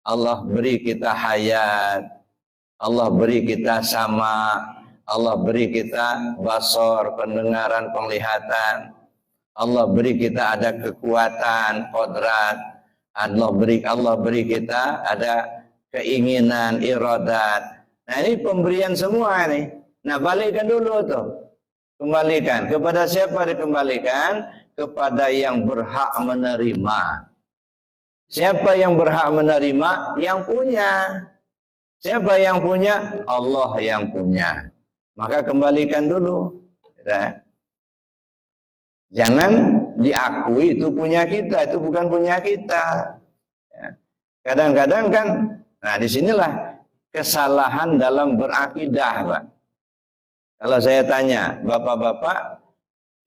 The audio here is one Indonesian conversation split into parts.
Allah beri kita hayat, Allah beri kita sama, Allah beri kita basor, pendengaran, penglihatan, Allah beri kita ada kekuatan, kodrat, Allah beri kita ada keinginan, iradat. Nah ini pemberian semua nih. Nah balikkan dulu tuh. Kembalikan. Kepada siapa dikembalikan? Kepada yang berhak menerima. Siapa yang berhak menerima? Yang punya. Siapa yang punya? Allah yang punya. Maka kembalikan dulu. Ya. Jangan diakui itu punya kita, itu bukan punya kita. Kadang-kadang kan, nah disinilah kesalahan dalam berakidah, Pak. Kalau saya tanya, bapak-bapak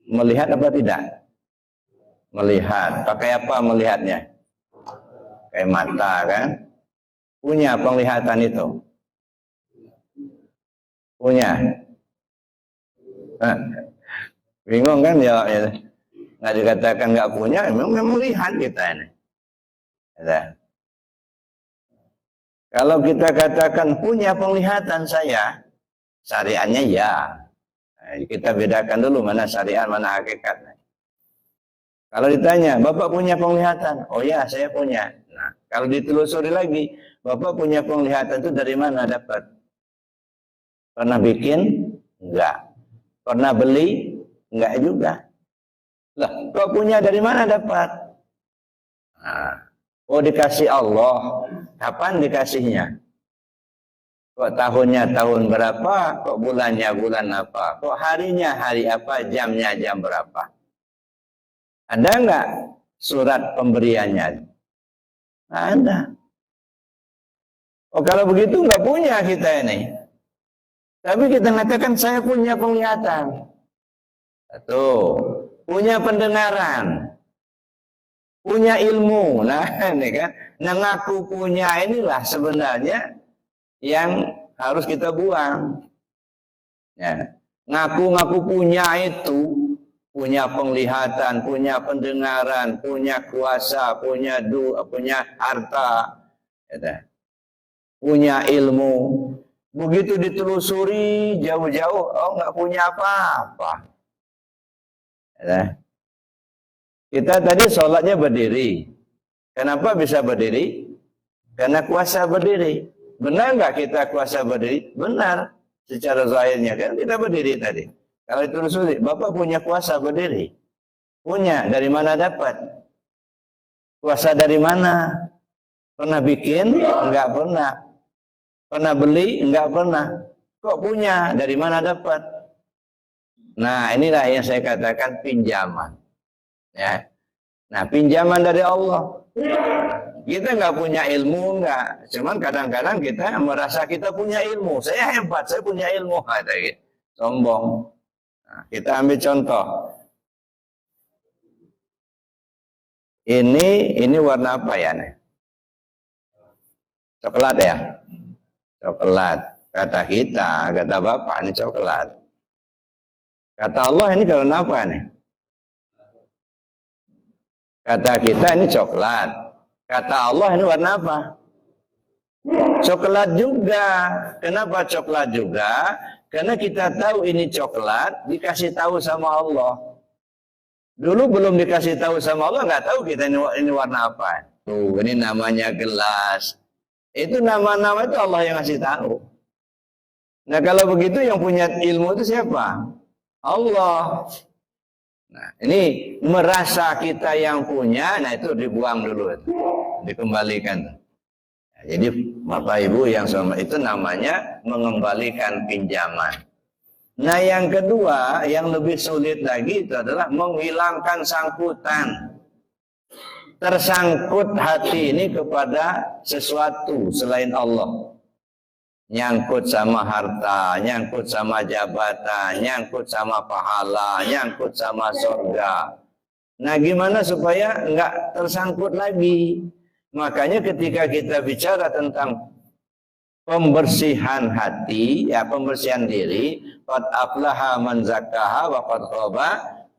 melihat apa tidak? Melihat. Pakai apa melihatnya? Kayak mata kan? Punya penglihatan itu? Punya. Nah, bingung kan jawabnya? Nggak dikatakan nggak punya, memang melihat kita ini. Ya. Kalau kita katakan punya penglihatan saya, syariatnya ya. Nah, kita bedakan dulu mana syariat, mana hakikat. Kalau ditanya, Bapak punya penglihatan? Oh ya, saya punya. Nah, kalau ditelusuri lagi, Bapak punya penglihatan itu dari mana dapat? Pernah bikin? Enggak. Pernah beli? Enggak juga. Lah, kok punya dari mana dapat? Nah, oh dikasih Allah. Kapan dikasihnya? Kok tahunnya tahun berapa? Kok bulannya bulan apa? Kok harinya hari apa? Jamnya jam berapa? Ada enggak surat pemberiannya? Nah, ada. Oh kalau begitu enggak punya kita ini. Tapi kita mengatakan saya punya penglihatan. Tuh, punya pendengaran. Punya ilmu. Nah, ini kan. Nah, ngaku punya inilah sebenarnya yang harus kita buang. Ya. Ngaku-ngaku punya itu, punya penglihatan, punya pendengaran, punya kuasa, punya harta, ya. Punya ilmu. Begitu ditelusuri jauh-jauh, oh nggak punya apa-apa. Ya. Kita tadi sholatnya berdiri. Kenapa bisa berdiri? Karena kuasa berdiri. Benar nggak kita kuasa berdiri? Benar. Secara zahirnya kan kita berdiri tadi. Kalau ditelusuri, Bapak punya kuasa berdiri? Punya. Dari mana dapat? Kuasa dari mana? Pernah bikin? Enggak pernah. Pernah beli? Enggak pernah. Kok punya? Dari mana dapat? Nah, inilah yang saya katakan pinjaman. Ya. Nah, pinjaman dari Allah. Kita nggak punya ilmu, enggak. Cuman kadang-kadang kita merasa kita punya ilmu. Saya hebat, saya punya ilmu. Ada gitu. Sombong. Nah, kita ambil contoh. Ini warna apa ya nih? Coklat ya? Coklat. Kata kita, kata Bapak ini coklat. Kata Allah ini kalau apa nih? Kata kita ini coklat. Kata Allah ini warna apa? Coklat juga. Kenapa coklat juga? Karena kita tahu ini coklat, dikasih tahu sama Allah. Dulu belum dikasih tahu sama Allah, nggak tahu kita ini warna apa. Tuh, ini namanya gelas. Itu nama-nama itu Allah yang ngasih tahu. Nah kalau begitu yang punya ilmu itu siapa? Allah. Nah ini merasa kita yang punya, nah itu dibuang dulu, dikembalikan. Nah, jadi Bapak Ibu yang sama itu namanya mengembalikan pinjaman. Nah yang kedua, yang lebih sulit lagi itu adalah menghilangkan sangkutan. Tersangkut hati ini kepada sesuatu selain Allah. Nyangkut sama harta, nyangkut sama jabatan, nyangkut sama pahala, nyangkut sama surga. Nah gimana supaya enggak tersangkut lagi? Makanya ketika kita bicara tentang pembersihan hati, ya pembersihan diri, qad aflaha man zakkaha wa qad khaba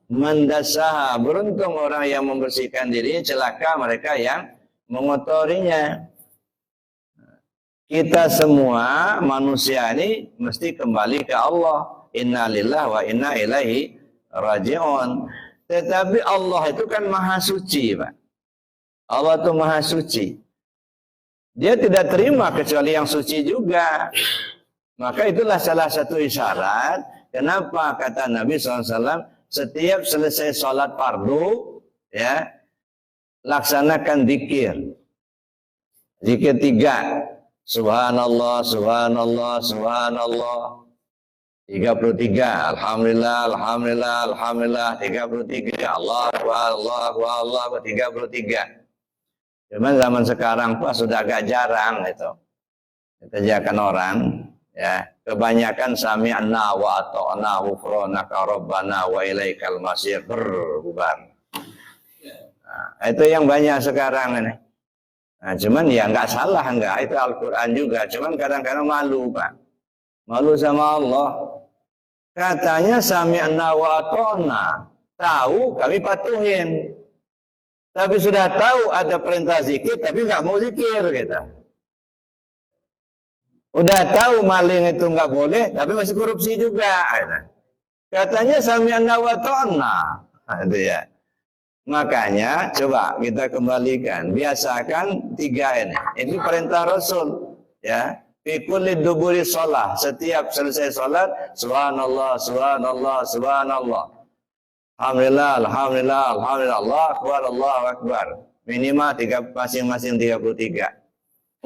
man dassaha. Beruntung orang yang membersihkan dirinya, celaka mereka yang mengotorinya. Kita semua manusia ini mesti kembali ke Allah. Inna lillahi wa inna ilaihi raji'un. Tetapi Allah itu kan maha suci, Pak. Allah itu maha suci. Dia tidak terima kecuali yang suci juga. Maka itulah salah satu isyarat kenapa kata Nabi SAW, setiap selesai sholat fardu, ya, laksanakan zikir. Zikir 3. Subhanallah, subhanallah, subhanallah. 33. Alhamdulillah, alhamdulillah, alhamdulillah. 33. Allah Akbar, Allah Akbar, Allah Akbar. 33. Cuman zaman sekarang Pak sudah agak jarang itu. Kerjakan orang, ya. Kebanyakan sami'na wa ata'na ghufranaka rabbana wa ilaikal masir, berbubar. Nah, itu yang banyak sekarang ini. Nah, cuman ya nggak salah, nggak, itu Al-Quran juga. Cuman kadang-kadang malu, Pak. Malu sama Allah. Katanya sami'na wa ata'na. Tahu, kami patuhin. Tapi sudah tahu ada perintah zikir, tapi nggak mau zikir kita. Udah tahu maling itu nggak boleh, tapi masih korupsi juga. Katanya sami'na wa ata'na. Itu ya. Makanya coba kita kembalikan, biasakan 3 ini. Ini perintah Rasul, ya. Fi kulli duburi shalah, setiap selesai salat, subhanallah, subhanallah, subhanallah. Alhamdulillah, alhamdulillah, alhamdulillah, Allah akbar, Allah akbar. Minimal masing-masing 33.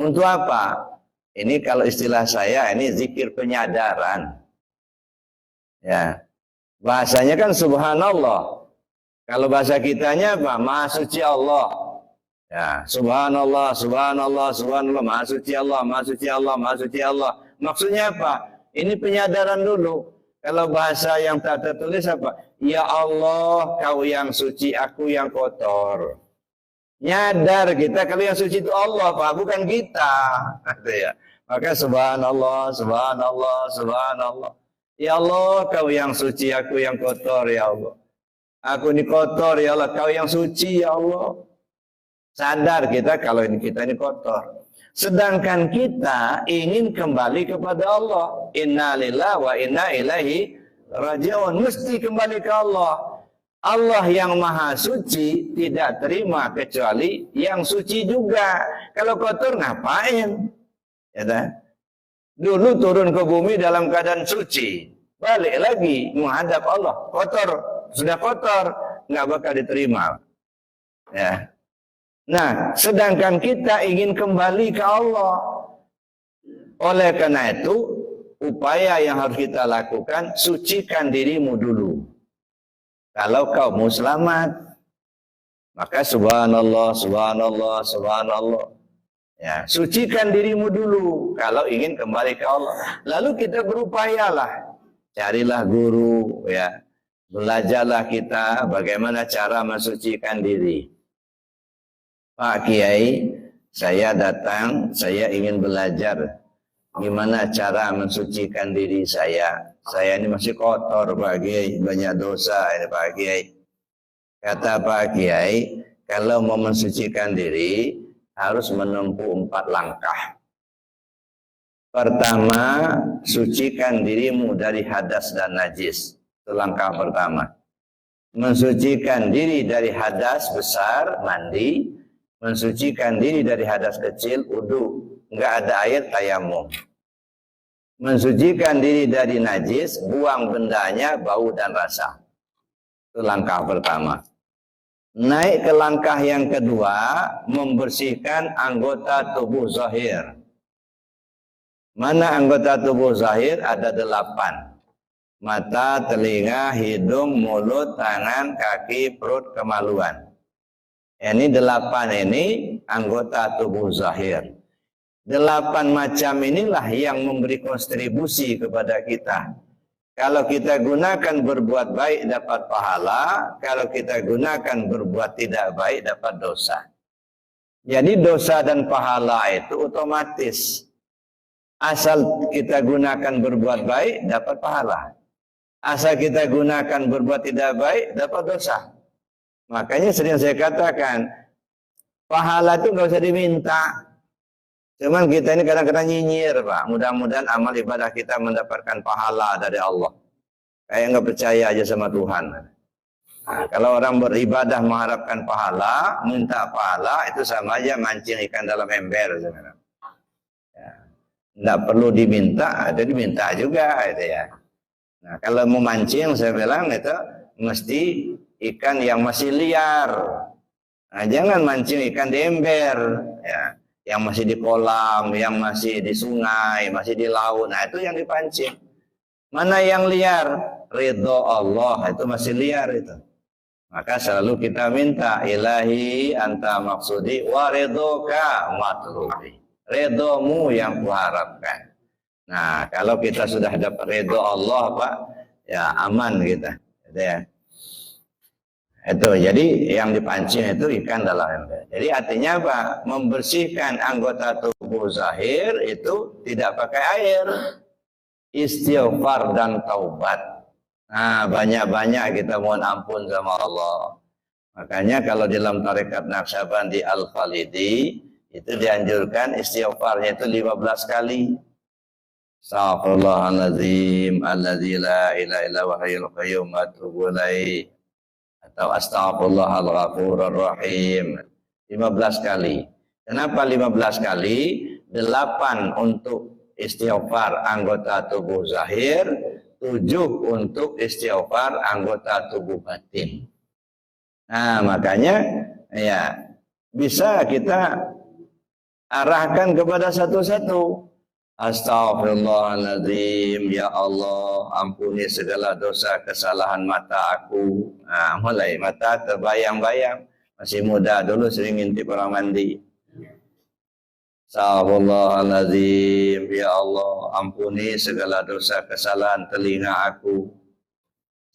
Untuk apa? Ini kalau istilah saya, ini zikir penyadaran. Ya. Bahasanya kan subhanallah. Kalau bahasa kitanya apa? Maha suci Allah. Ya, subhanallah, subhanallah, subhanallah, maha suci Allah, maha suci Allah, maha suci Allah. Maksudnya apa? Ini penyadaran dulu. Kalau bahasa yang tak tertulis apa? Ya Allah, kau yang suci, aku yang kotor. Nyadar kita kalau yang suci itu Allah, Pak, bukan kita. Ya. Maka subhanallah, subhanallah, subhanallah. Ya Allah, kau yang suci, aku yang kotor, ya Allah. Aku ini kotor, ya Allah. Kau yang suci, ya Allah. Sadar kita kalau kita ini kotor. Sedangkan kita ingin kembali kepada Allah. Inna lillahi wa inna ilaihi raji'un. Mesti kembali ke Allah. Allah yang maha suci tidak terima kecuali yang suci juga. Kalau kotor ngapain? Ya dah. Dulu turun ke bumi dalam keadaan suci. Balik lagi menghadap Allah. Kotor. Sudah kotor, nggak bakal diterima. Ya. Nah, sedangkan kita ingin kembali ke Allah. Oleh karena itu, upaya yang harus kita lakukan, sucikan dirimu dulu. Kalau kau mau selamat, maka subhanallah, subhanallah, subhanallah. Ya, sucikan dirimu dulu kalau ingin kembali ke Allah. Lalu kita berupayalah, carilah guru, ya. Belajarlah kita bagaimana cara mensucikan diri. Pak Kiai, saya datang, saya ingin belajar gimana cara mensucikan diri saya. Saya ini masih kotor, Pak Kiai, banyak dosa ini Pak Kiai. Kata Pak Kiai, kalau mau mensucikan diri harus menempuh 4 langkah. Pertama, sucikan dirimu dari hadas dan najis. Itu langkah pertama. Mensucikan diri dari hadas besar, mandi. Mensucikan diri dari hadas kecil, wudu. Enggak ada air, tayamum. Mensucikan diri dari najis, buang bendanya, bau dan rasa. Itu langkah pertama. Naik ke langkah yang kedua, membersihkan anggota tubuh zahir. Mana anggota tubuh zahir? Ada 8. Mata, telinga, hidung, mulut, tangan, kaki, perut, kemaluan. Ini 8 ini anggota tubuh zahir. 8 macam inilah yang memberi kontribusi kepada kita. Kalau kita gunakan berbuat baik dapat pahala, kalau kita gunakan berbuat tidak baik dapat dosa. Jadi dosa dan pahala itu otomatis. Asal kita gunakan berbuat baik dapat pahala. Asal kita gunakan berbuat tidak baik, dapat dosa. Makanya sering saya katakan, pahala itu nggak usah diminta. Cuman kita ini kadang-kadang nyinyir, Pak. Mudah-mudahan amal ibadah kita mendapatkan pahala dari Allah. Kayak nggak percaya aja sama Tuhan. Nah, kalau orang beribadah mengharapkan pahala, minta pahala, itu sama aja mancing ikan dalam ember. Ya. Nggak perlu diminta, ada diminta juga, gitu ya. Nah, kalau mau mancing, saya bilang itu mesti ikan yang masih liar. Nah, jangan mancing ikan di ember, ya. Yang masih di kolam, yang masih di sungai, masih di laut. Nah, itu yang dipancing. Mana yang liar? Ridho Allah, itu masih liar itu. Maka selalu kita minta, ilahi anta maksudi wa ridhoka matlubi. Ridhomu yang kuharapkan. Nah, kalau kita sudah dapat ridho Allah, Pak, ya aman kita. Gitu ya. Itu jadi yang dipancing itu ikan dalam ember. Jadi artinya apa? Membersihkan anggota tubuh zahir itu tidak pakai air, istighfar dan taubat. Nah, banyak-banyak kita mohon ampun sama Allah. Makanya kalau dalam tarekat Naqsyabandi Al-Khalidi itu dianjurkan istighfarnya itu 15 kali. Astaghfirullahaladzim alladzi la ilaha illa huwal hayyul qayyum wa atubu ilaih. Atau astaghfirullahal ghafurur rahim 15 kali. Kenapa 15 kali? 8 untuk istighfar anggota tubuh zahir, 7 untuk istighfar anggota tubuh batin. Nah, makanya ya bisa kita arahkan kepada satu-satu. Astaghfirullahaladzim, ya Allah, ampuni segala dosa kesalahan mata aku. Nah, mulai mata terbayang-bayang, masih muda dulu sering ngintip orang mandi. Astaghfirullahaladzim, ya Allah, ampuni segala dosa kesalahan telinga aku.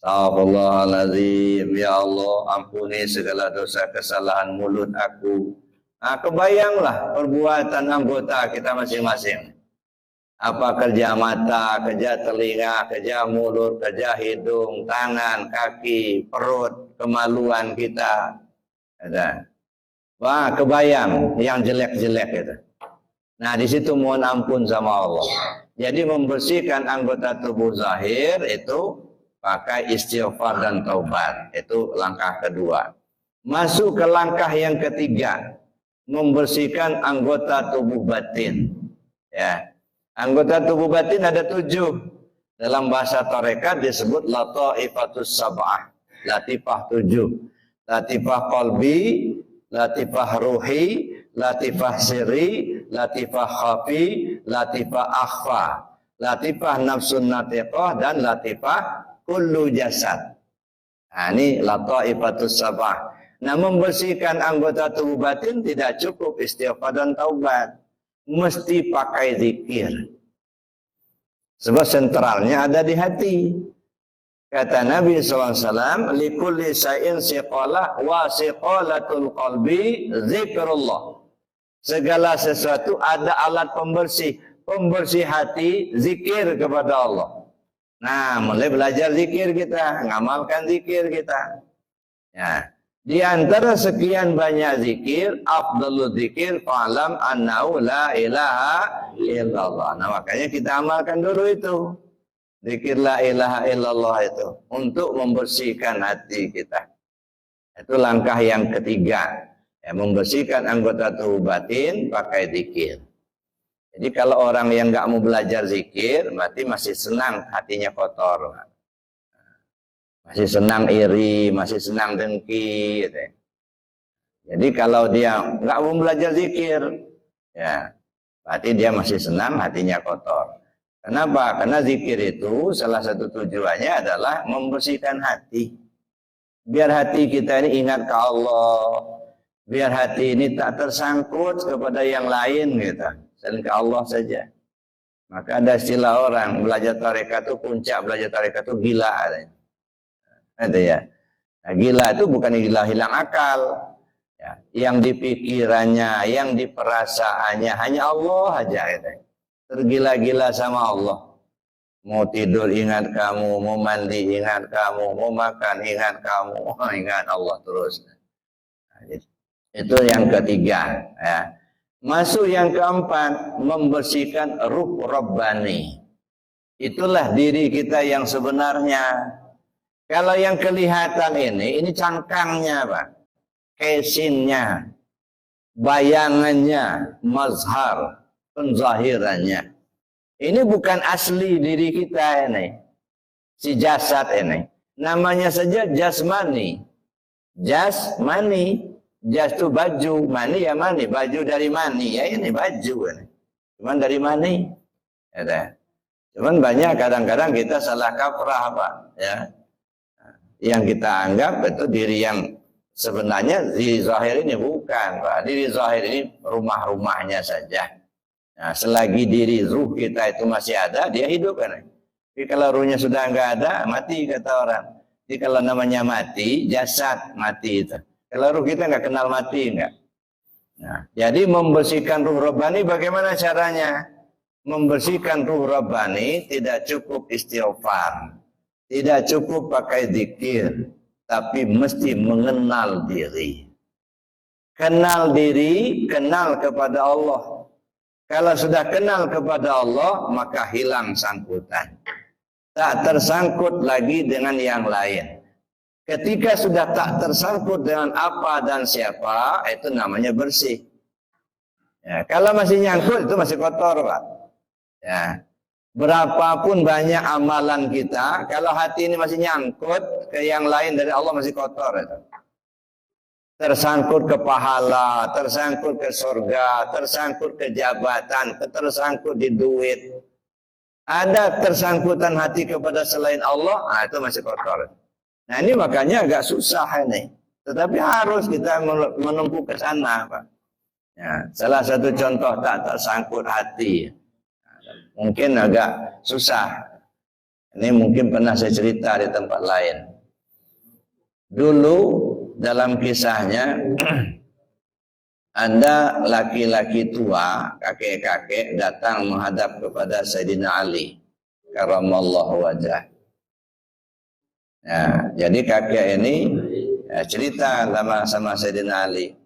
Astaghfirullahaladzim, ya Allah, ampuni segala dosa kesalahan mulut aku. Nah, kebayanglah perbuatan anggota kita masing-masing. Apa kerja mata, kerja telinga, kerja mulut, kerja hidung, tangan, kaki, perut, kemaluan kita. Ada. Wah, kebayang yang jelek-jelek itu. Nah, di situ mohon ampun sama Allah. Jadi membersihkan anggota tubuh zahir itu pakai istighfar dan taubat. Itu langkah kedua. Masuk ke langkah yang ketiga, membersihkan anggota tubuh batin. Ya. Anggota tubuh batin ada 7. Dalam bahasa tarekat disebut lataifatus sab'ah. Latifah 7. Latifah qalbi, latifah ruhi, latifah sirri, latifah khafi, latifah akhfa, latifah nafsun natiqah, dan latifah kullu jasad. Nah, ini lataifatus sab'ah. Nah, membersihkan anggota tubuh batin tidak cukup istighfar dan taubat. Mesti pakai zikir. Sebab sentralnya ada di hati. Kata Nabi SAW, likulli syai'in siqalah wa siqalatul qalbi zikrullah. Segala sesuatu ada alat pembersih. Pembersih hati, zikir kepada Allah. Nah, mulai belajar zikir kita, ngamalkan zikir kita. Ya. Di antara sekian banyak zikir, afdalul zikir fa'lam annahu la ilaha illallah. Nah, makanya kita amalkan dulu itu. Zikir la ilaha illallah itu untuk membersihkan hati kita. Itu langkah yang ketiga. Ya, membersihkan anggota tubuh batin pakai zikir. Jadi kalau orang yang nggak mau belajar zikir, berarti masih senang hatinya kotor. Masih senang iri, masih senang dengki, gitu. Jadi kalau dia nggak mau belajar zikir, ya berarti dia masih senang hatinya kotor. Kenapa? Karena zikir itu salah satu tujuannya adalah membersihkan hati. Biar hati kita ini ingat ke Allah, biar hati ini tak tersangkut kepada yang lain, gitu. Selain ke Allah saja. Maka ada istilah orang belajar tarekat itu, puncak belajar tarekat itu gila. Ada ya. Nah, gila itu bukan gila hilang akal. Ya, yang di pikirannya, yang di perasaannya hanya Allah aja. Gitu. Tergila-gila sama Allah. Mau tidur ingat kamu, mau mandi ingat kamu, mau makan ingat kamu, ingat Allah terus. Nah, itu yang ketiga. Ya. Masuk yang keempat, membersihkan ruh Rabbani. Itulah diri kita yang sebenarnya. Kalau yang kelihatan ini cangkangnya Pak. Kesinnya, bayangannya, mazhar, penzahirannya. Ini bukan asli diri kita ini. Si jasad ini. Namanya saja jasmani. Jasmani. Jas itu baju, mani ya mani, baju dari mani ya ini baju ini. Cuman dari mani. Ya, cuman banyak kadang-kadang kita salah kaprah Pak, ya. Yang kita anggap itu diri yang sebenarnya diri zahir ini bukan Pak. Diri zahir ini rumah-rumahnya saja. Nah, selagi diri ruh kita itu masih ada, dia hidup kan. Tapi kalau ruhnya sudah enggak ada, mati kata orang. Jadi kalau namanya mati, jasad mati itu. Kalau ruh kita nggak kenal mati, enggak. Nah, jadi membersihkan ruh Rabbani bagaimana caranya? Membersihkan ruh Rabbani tidak cukup istighfar, tidak cukup pakai zikir, tapi mesti mengenal diri. Kenal diri, kenal kepada Allah. Kalau sudah kenal kepada Allah, maka hilang sangkutan. Tak tersangkut lagi dengan yang lain. Ketika sudah tak tersangkut dengan apa dan siapa, itu namanya bersih. Ya, kalau masih nyangkut, itu masih kotor, Pak. Ya, berapapun banyak amalan kita, kalau hati ini masih nyangkut ke yang lain dari Allah masih kotor. Itu. Tersangkut ke pahala, tersangkut ke surga, tersangkut ke jabatan, tersangkut di duit. Ada tersangkutan hati kepada selain Allah, nah itu masih kotor. Nah ini makanya agak susah ini. Tetapi harus kita menempuh ke sana, Pak. Ya, salah satu contoh tak tersangkut hati. Mungkin agak susah. Ini mungkin pernah saya cerita di tempat lain. Dulu dalam kisahnya ada laki-laki tua, kakek-kakek datang menghadap kepada Sayyidina Ali karramallahu wajhah. Ya, jadi kakek ini ya, cerita sama Sayyidina Ali.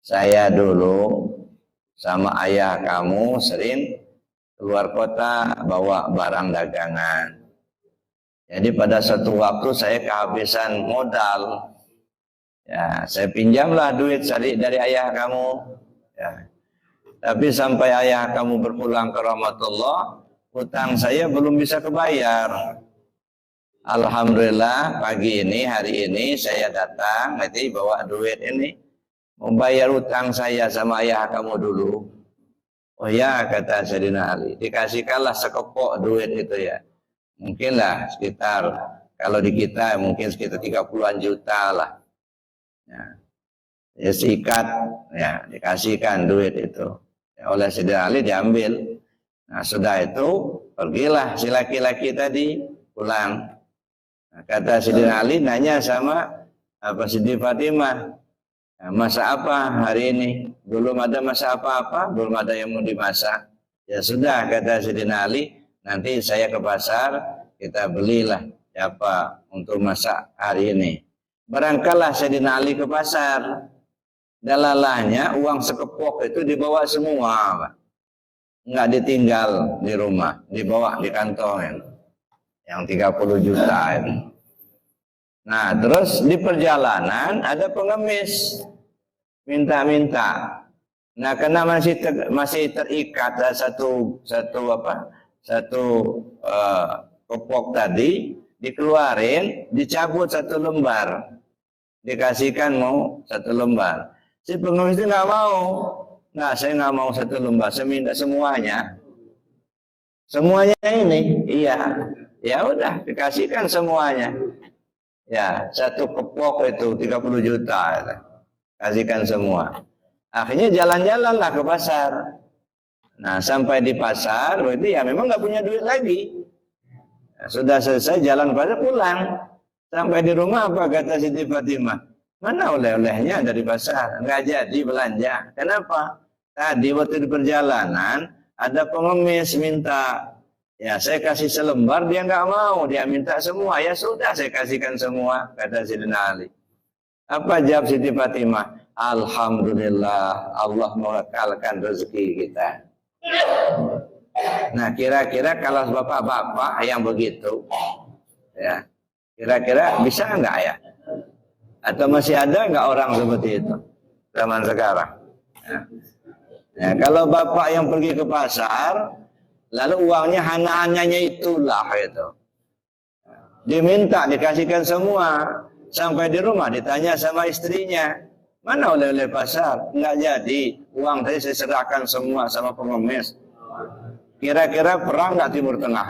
Saya dulu sama ayah kamu sering keluar kota bawa barang dagangan. Jadi pada suatu waktu saya kehabisan modal. Ya, saya pinjamlah duit dari ayah kamu. Ya. Tapi sampai ayah kamu berpulang ke rahmatullah, hutang saya belum bisa kebayar. Alhamdulillah pagi ini, hari ini saya datang, nanti bawa duit ini. Membayar hutang saya sama ayah kamu dulu. Oh ya, kata Sayyidina Ali, dikasihkanlah sekepok duit itu ya. Mungkinlah sekitar, kalau di kita mungkin sekitar 30-an juta lah. Ya sikat, ya dikasihkan duit itu. Ya, oleh Sayyidina Ali diambil. Nah sudah itu, pergilah si laki-laki tadi pulang. Nah, kata Sayyidina Ali nanya sama Siti Fatimah, masak apa hari ini? Belum ada masak apa-apa, belum ada yang mau dimasak. Ya sudah, kata Sayyidina Ali, nanti saya ke pasar, kita belilah apa untuk masak hari ini. Berangkatlah Sayyidina Ali ke pasar. Dalalahnya uang sekepok itu dibawa semua, Pak. Enggak ditinggal di rumah, dibawa di kantong yang 30 juta itu. Nah, terus di perjalanan ada pengemis minta-minta. Nah, karena masih terikat satu kepok tadi, dikeluarin, dicabut satu lembar, dikasihkan mau satu lembar. Si pengemis itu nggak mau. Nah, saya nggak mau satu lembar, saya minta semuanya. Semuanya ini, iya. Ya udah, dikasihkan semuanya. Ya, satu kepok itu 30 juta. Kasihkan semua. Akhirnya jalan-jalanlah ke pasar. Nah, sampai di pasar, berarti ya memang nggak punya duit lagi. Nah, sudah selesai jalan pasar pulang. Sampai di rumah apa kata Siti Fatimah? Mana oleh-olehnya dari pasar? Nggak jadi belanja. Kenapa? Tadi waktu di perjalanan ada pengemis minta, ya saya kasih selembar, dia nggak mau, dia minta semua. Ya sudah saya kasihkan semua, kata Sayyidina Ali. Apa jawab Siti Fatimah? Alhamdulillah, Allah mengekalkan rezeki kita. Nah, kira-kira kalau bapak-bapak yang begitu, ya, kira-kira bisa enggak ya? Atau masih ada enggak orang seperti itu zaman sekarang? Ya. Ya, kalau bapak yang pergi ke pasar, lalu uangnya hanya itulah itu, diminta dikasihkan semua, sampai di rumah ditanya sama istrinya, mana oleh-oleh pasar? Enggak jadi, uang tadi saya serahkan semua sama pengemis. Kira-kira perang nggak Timur Tengah?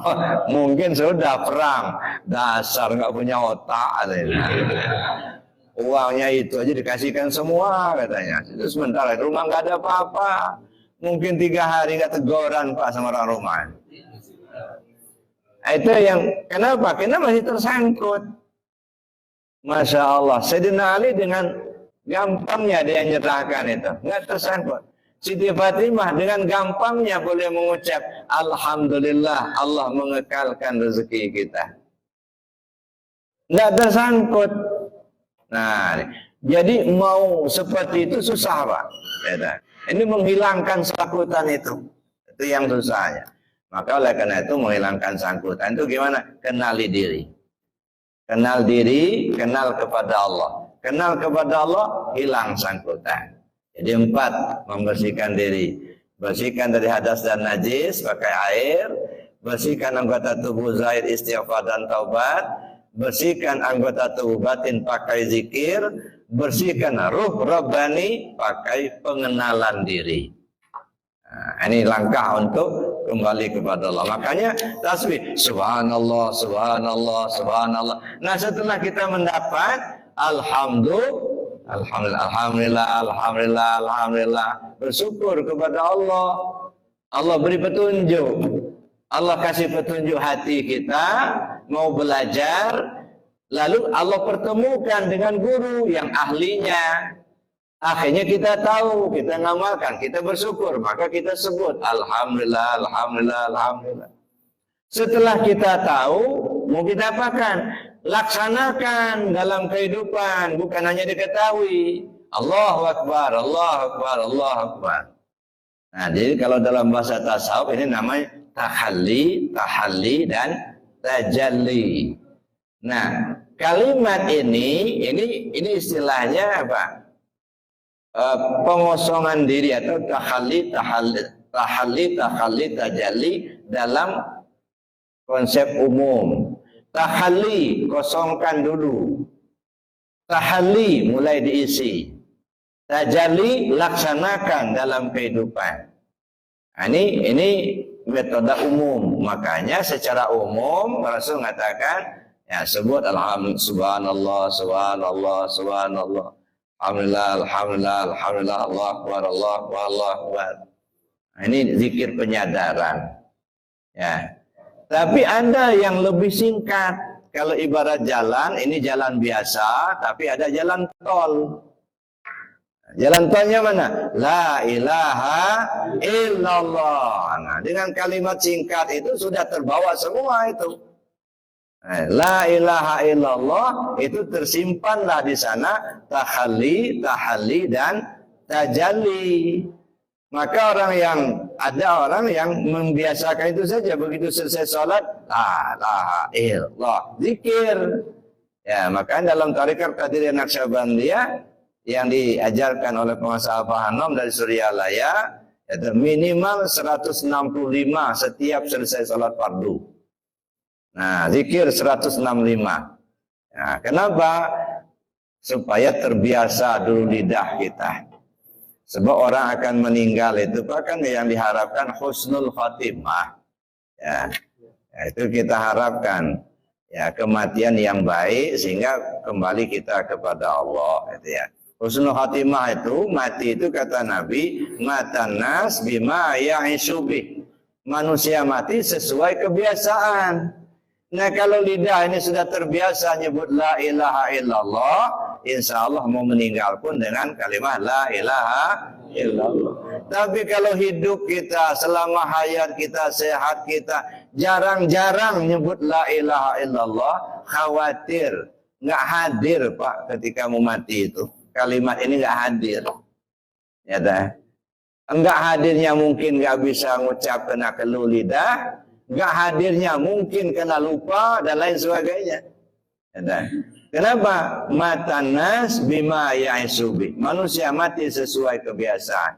Oh, mungkin sudah perang. Dasar nggak punya otak. Uangnya itu aja dikasihkan semua katanya. Itu sementara rumah nggak ada apa-apa. Mungkin 3 hari nggak teguran Pak sama orang rumah. Itu yang kenapa? Karena masih tersangkut. Masya Allah. Sayyidina Ali dengan gampangnya dia nyerahkan itu, nggak tersangkut. Siti Fatimah dengan gampangnya boleh mengucap Alhamdulillah, Allah mengekalkan rezeki kita, nggak tersangkut. Nah, jadi mau seperti itu susah Pak. Ini menghilangkan sangkutan itu yang susahnya. Maka oleh karena itu menghilangkan sangkutan itu gimana? Kenali diri, kenal diri, kenal kepada Allah. Kenal kepada Allah, hilang sangkutan. Jadi 4, membersihkan diri. Bersihkan dari hadas dan najis pakai air, bersihkan anggota tubuh zahir istighfar dan taubat, bersihkan anggota tubuh batin pakai zikir, bersihkan ruh rabbani pakai pengenalan diri. Nah, ini langkah untuk kembali kepada Allah. Makanya tasbih subhanallah, subhanallah, subhanallah. Nah, setelah kita mendapat alhamdulillah, alhamdulillah, bersyukur kepada Allah. Allah beri petunjuk, Allah kasih petunjuk hati kita mau belajar, lalu Allah pertemukan dengan guru yang ahlinya. Akhirnya kita tahu, kita ngamalkan, kita bersyukur, maka kita sebut alhamdulillah, alhamdulillah, alhamdulillah. Setelah kita tahu, mau kita apakan? Laksanakan dalam kehidupan, bukan hanya diketahui. Allahu Akbar, Allahu Akbar, Allahu Akbar. Nah, jadi kalau dalam bahasa tasawuf ini namanya tahalli, tahalli dan tajalli. Nah, kalimat ini istilahnya apa? Pengosongan diri atau tahalli, tajalli dalam konsep umum. Tahalli, kosongkan dulu. Tahalli, mulai diisi. Tajalli, laksanakan dalam kehidupan. Nah, ini metode umum. Makanya secara umum Rasul mengatakan, ya sebut alhamdulillah, subhanallah, subhanallah, subhanallah. Alhamdulillah, alhamdulillah, alhamdulillah, Allah akbar, Allah akbar, Allah akbar. Nah, ini zikir penyadaran. Ya. Tapi ada yang lebih singkat. Kalau ibarat jalan, ini jalan biasa, tapi ada jalan tol. Jalan tolnya mana? La ilaha illallah. Nah, dengan kalimat singkat itu sudah terbawa semua itu. La ilaha illallah itu tersimpanlah di sana tahalli, tahalli dan tajalli. Maka ada orang yang membiasakan itu saja, begitu selesai sholat la ilaha illallah zikir. Ya, maka dalam tarekat Qadiriyah Naqsyabandiyah yang diajarkan oleh penguasa Al-Fahanom dari Suryalaya, itu minimal 165 setiap selesai sholat fardu. Nah, zikir 165. Nah, kenapa? Supaya terbiasa dulu lidah kita. Sebab orang akan meninggal itu bahkan yang diharapkan husnul khatimah. Ya, itu kita harapkan. Ya, kematian yang baik sehingga kembali kita kepada Allah. Itu ya. Husnul khatimah itu, mati itu kata Nabi, matan nas bima ya'isubih. Manusia mati sesuai kebiasaan. Nah, kalau lidah ini sudah terbiasa nyebut la ilaha illallah, insya Allah mau meninggal pun dengan kalimat la ilaha illallah. Tapi kalau hidup kita, selama hayat kita, sehat kita, jarang-jarang nyebut la ilaha illallah, khawatir nggak hadir Pak ketika mau mati itu. Kalimat ini nggak hadir. Ya dah. Enggak hadirnya mungkin nggak bisa ngucap kena kelu lidah, nggak hadirnya mungkin kena lupa dan lain sebagainya. Ya dah. Kenapa? Matanas bima ya'isubi. Manusia mati sesuai kebiasaan.